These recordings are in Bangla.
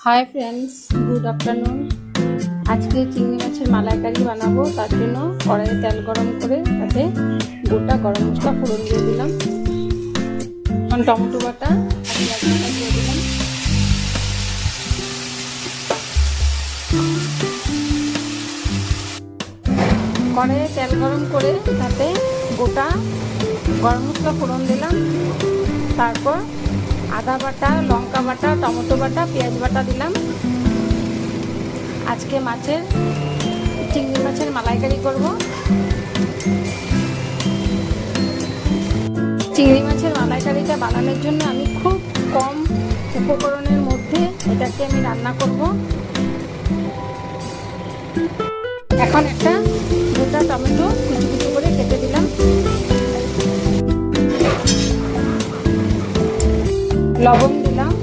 Hi friends, good afternoon. আজকে চিংড়ি মাছের মালাইকারি বানাবো। তার জন্য কড়াইয়ে তেল গরম করে তাতে গোটা গরম মশলা ফোড়ন দিয়ে দিলাম। এখন টমেটো বাটা আর পেঁয়াজ বাটা দিয়ে দিলাম। কড়াইয়ে তেল গরম করে তাতে গোটা গরম মশলা ফোড়ন দিলাম। তারপর আদা বাটা, লঙ্কা বাটা, টমেটো বাটা, পেঁয়াজ বাটা দিলাম। আজকে চিংড়ি মাছের মালাইকারি করব। চিংড়ি মাছের মালাইকারিটা বানানোর জন্য আমি খুব কম উপকরণের মধ্যে এটাকে আমি রান্না করব। এখন একটা গোটা টমেটো কুচি কুচি করে কেটে দিলাম। লবণ দিলাম,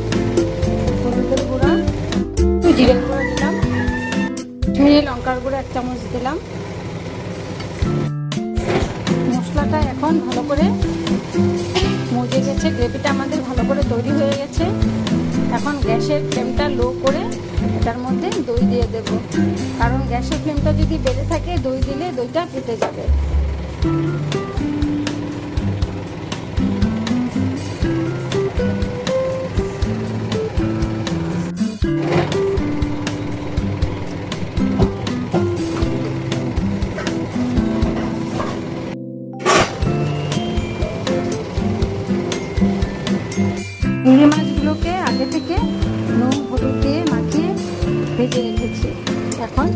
হলুদের গুঁড়া, জিরের গুঁড়া দিলাম, কাশ্মীরি লঙ্কার গুঁড়া 1 চামচ দিলাম। মশলাটা এখন ভালো করে মজে গেছে, গ্রেভিটা আমাদের ভালো করে তৈরি হয়ে গেছে। এখন গ্যাসের ফ্লেমটা লো করে এটার মধ্যে দই দিয়ে দেব, কারণ গ্যাসের ফ্লেমটা যদি বেড়ে থাকে দই দিলে দইটা ফেটে যাবে। চিংড়ি মাছগুলোকে আগে থেকে নুন হলুদ দিয়ে মাখিয়ে ভেজে রেখেছি। এখন